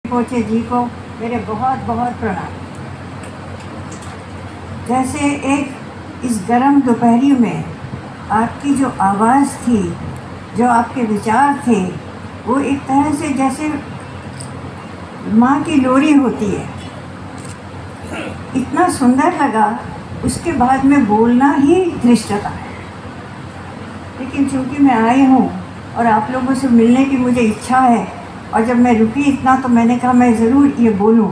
रिम्पोचे जी को मेरे बहुत बहुत प्रणाम। जैसे एक इस गर्म दोपहरी में आपकी जो आवाज़ थी, जो आपके विचार थे, वो एक तरह से जैसे माँ की लोरी होती है। इतना सुंदर लगा, उसके बाद में बोलना ही धृष्टता है। लेकिन चूँकि मैं आई हूँ और आप लोगों से मिलने की मुझे इच्छा है, और जब मैं रुकी इतना तो मैंने कहा मैं ज़रूर ये बोलूँ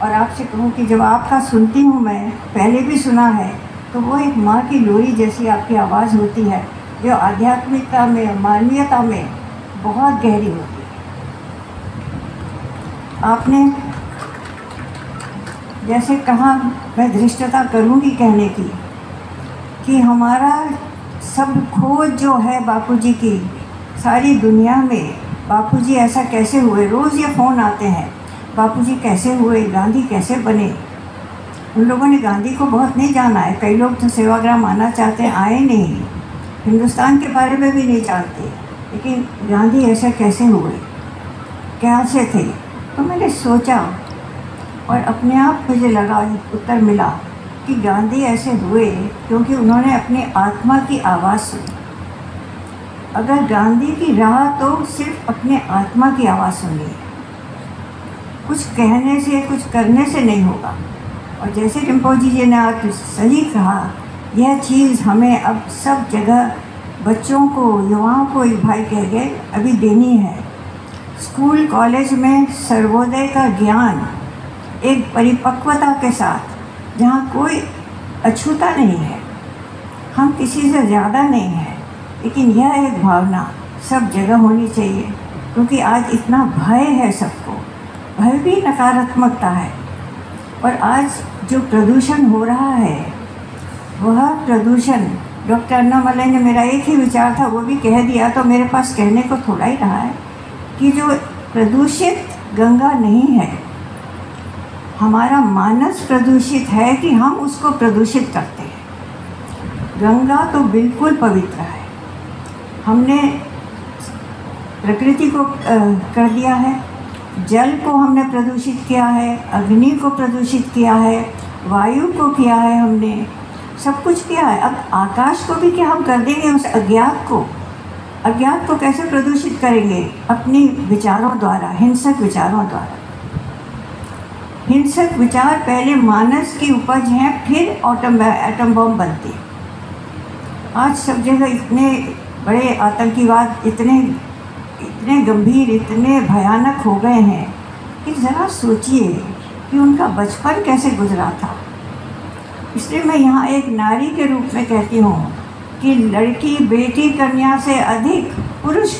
और आपसे कहूँ कि जब आपका सुनती हूँ, मैं पहले भी सुना है, तो वो एक माँ की लोरी जैसी आपकी आवाज़ होती है, जो आध्यात्मिकता में, मानवीयता में बहुत गहरी होती है। आपने जैसे कहा, मैं धृष्टता करूँगी कहने की कि हमारा सब खोज जो है बापूजी की सारी दुनिया में, बापूजी ऐसा कैसे हुए, रोज़ ये फ़ोन आते हैं, बापूजी कैसे हुए, गांधी कैसे बने। उन लोगों ने गांधी को बहुत नहीं जाना है, कई लोग तो सेवाग्राम आना चाहते हैं, आए नहीं, हिंदुस्तान के बारे में भी नहीं जानते, लेकिन गांधी ऐसा कैसे हुए, कैसे थे। तो मैंने सोचा और अपने आप मुझे लगा, उत्तर मिला कि गांधी ऐसे हुए क्योंकि उन्होंने अपनी आत्मा की आवाज़ सुनी। अगर गांधी की राह तो सिर्फ अपने आत्मा की आवाज़ सुनिए, कुछ कहने से, कुछ करने से नहीं होगा। और जैसे रिम्पोची जी ने आज सही कहा, यह चीज़ हमें अब सब जगह बच्चों को, युवाओं को, एक भाई कह गए, अभी देनी है। स्कूल कॉलेज में सर्वोदय का ज्ञान एक परिपक्वता के साथ, जहाँ कोई अछूता नहीं है, हम किसी से ज़्यादा नहीं हैं, लेकिन यह एक भावना सब जगह होनी चाहिए। क्योंकि आज इतना भय है सबको, भय भी नकारात्मकता है। और आज जो प्रदूषण हो रहा है, वह प्रदूषण, डॉक्टर अन्नामलई ने मेरा एक ही विचार था, वो भी कह दिया, तो मेरे पास कहने को थोड़ा ही रहा है कि जो प्रदूषित गंगा नहीं है, हमारा मानस प्रदूषित है कि हम उसको प्रदूषित करते हैं। गंगा तो बिल्कुल पवित्र है, हमने प्रकृति को कर दिया है, जल को हमने प्रदूषित किया है, अग्नि को प्रदूषित किया है, वायु को किया है, हमने सब कुछ किया है। अब आकाश को भी क्या हम कर देंगे उस अज्ञात को? अज्ञात को कैसे प्रदूषित करेंगे? अपनी विचारों द्वारा, हिंसक विचारों द्वारा। हिंसक विचार पहले मानस की उपज हैं, फिर एटम बम बनती है। आज सब जगह इतने बड़े आतंकीवाद, इतने गंभीर, इतने भयानक हो गए हैं कि ज़रा सोचिए कि उनका बचपन कैसे गुजरा था। इसलिए मैं यहाँ एक नारी के रूप में कहती हूँ कि लड़की, बेटी, कन्या से अधिक पुरुष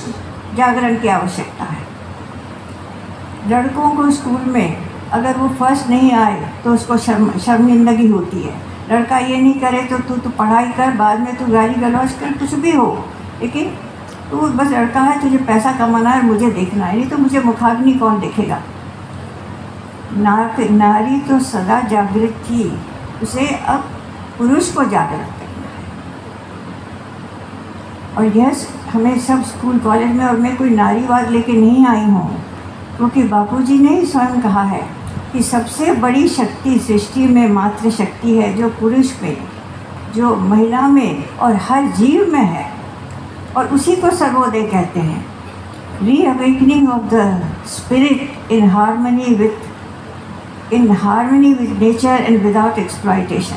जागरण की आवश्यकता है। लड़कों को स्कूल में अगर वो फर्स्ट नहीं आए तो उसको शर्मिंदगी होती है। लड़का ये नहीं करे तो तू पढ़ाई कर, बाद में तू गाली गलौज कर, कुछ भी हो, लेकिन तू बस लड़का है, तुझे पैसा कमाना है, मुझे देखना है, नहीं तो मुझे मुखाग्नि कौन देखेगा। नारी तो सदा जागृत थी, उसे अब पुरुष को जागृत करना है। और यह हमें सब स्कूल कॉलेज में, और मैं कोई नारीवाद लेके नहीं आई हूँ, क्योंकि बापूजी ने ही स्वयं कहा है कि सबसे बड़ी शक्ति सृष्टि में मातृशक्ति है, जो पुरुष में, जो महिला में और हर जीव में है, और उसी को सर्वोदय कहते हैं। Reawakening of the spirit in harmony with nature and without exploitation.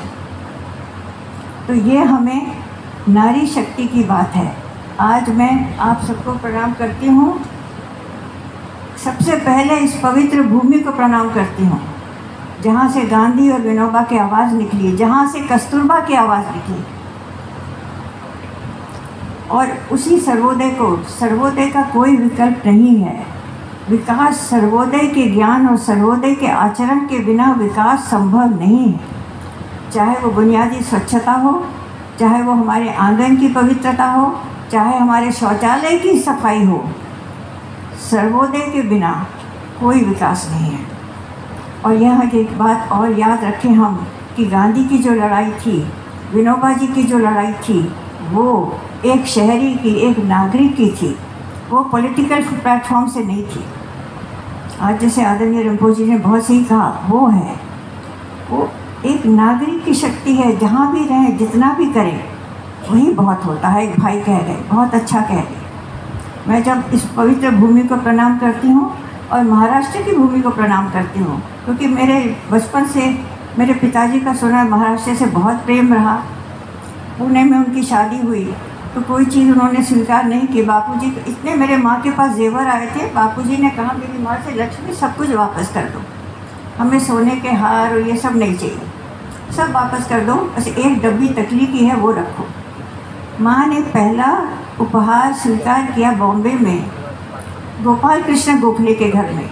तो ये हमें नारी शक्ति की बात है। आज मैं आप सबको प्रणाम करती हूँ। सबसे पहले इस पवित्र भूमि को प्रणाम करती हूँ, जहाँ से गांधी और विनोबा की आवाज़ निकली, जहाँ से कस्तूरबा की आवाज़ निकली। और उसी सर्वोदय का कोई विकल्प नहीं है। विकास सर्वोदय के ज्ञान और सर्वोदय के आचरण के बिना विकास संभव नहीं है। चाहे वो बुनियादी स्वच्छता हो, चाहे वो हमारे आंगन की पवित्रता हो, चाहे हमारे शौचालय की सफाई हो, सर्वोदय के बिना कोई विकास नहीं है। और यहाँ की एक बात और याद रखें हम कि गांधी की जो लड़ाई थी, विनोबा जी की जो लड़ाई थी, वो एक शहरी की, एक नागरिक की थी, वो पॉलिटिकल प्लेटफॉर्म से नहीं थी। आज जैसे आदरणीय रिम्पोची ने बहुत सही कहा, वो एक नागरिक की शक्ति है। जहाँ भी रहें, जितना भी करें, वही बहुत होता है। एक भाई कह रहे, बहुत अच्छा कह रहे। मैं जब इस पवित्र भूमि को प्रणाम करती हूँ और महाराष्ट्र की भूमि को प्रणाम करती हूँ, क्योंकि मेरे बचपन से मेरे पिताजी का सुना महाराष्ट्र से बहुत प्रेम रहा। पुणे में उनकी शादी हुई तो कोई चीज़ उन्होंने स्वीकार नहीं की। बापूजी इतने मेरे माँ के पास जेवर आए थे, बापूजी ने कहा मेरी माँ से, लक्ष्मी सब कुछ वापस कर दो, हमें सोने के हार और ये सब नहीं चाहिए, सब वापस कर दो, बस एक डब्बी तकली की है वो रखो। माँ ने पहला उपहार स्वीकार किया बॉम्बे में गोपाल कृष्ण गोखले के घर में।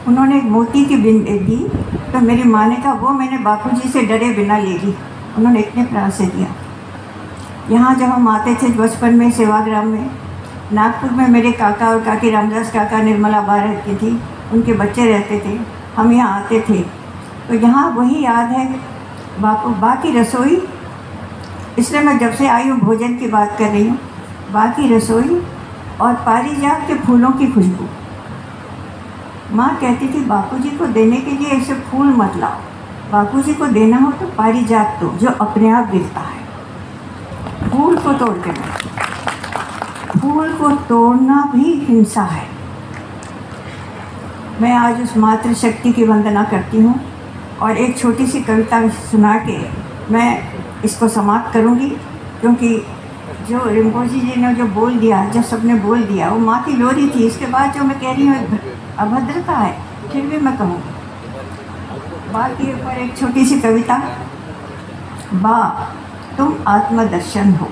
उन्होंने एक मोती की बिन दी तो मेरी माँ ने कहा वो मैंने बापूजी से डरे बिना ले ली, उन्होंने इतने प्यार से दिया। यहाँ जब हम आते थे बचपन में सेवाग्राम में, नागपुर में मेरे काका और काकी रामदास काका निर्मला बा रहती थी, उनके बच्चे रहते थे, हम यहाँ आते थे तो यहाँ वही याद है बा की रसोई। इसलिए मैं जब से आई हूँ भोजन की बात कर रही हूँ। बा की रसोई और पारिजात के फूलों की खुशबू। माँ कहती थी बापूजी को देने के लिए ऐसे फूल मत लाओ, बापूजी को देना हो तो पारिजात दो जो अपने आप गिरता है। फूल को तोड़ के नहीं, फूल को तोड़ना भी हिंसा है। मैं आज उस मातृशक्ति की वंदना करती हूँ और एक छोटी सी कविता सुना के मैं इसको समाप्त करूँगी, क्योंकि जो रिम्पोची जी ने जो बोल दिया, जब सबने बोल दिया, वो माँ की लोरी थी। इसके बाद जो मैं कह रही हूँ अभद्रता है, फिर भी मैं कहूँगी। बा के ऊपर एक छोटी सी कविता। बा तुम आत्मदर्शन हो,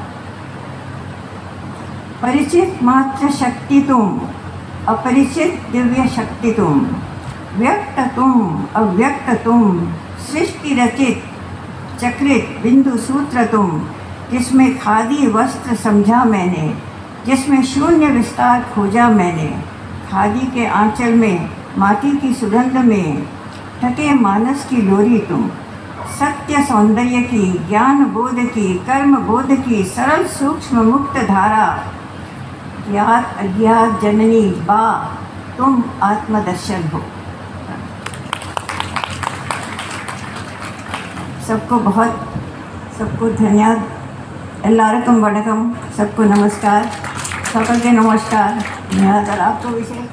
परिचित मात्र शक्ति तुम, अपरिचित दिव्य शक्ति तुम, व्यक्त तुम अव्यक्त तुम, सृष्टि रचित चक्रित बिंदु सूत्र तुम, जिसमें खादी वस्त्र समझा मैंने, जिसमें शून्य विस्तार खोजा मैंने, खादी के आंचल में माटी की सुगंध में ढके मानस की लोरी तुम, सत्य सौंदर्य की, ज्ञान बोध की, कर्म बोध की, सरल सूक्ष्म मुक्त धारा, ज्ञात अज्ञात जननी बा तुम आत्मदर्शन हो। सबको धन्यवाद। एल्लारकम वणकम, सबको नमस्कार, सबके नमस्कार। धन्यवाद। आपको विशेष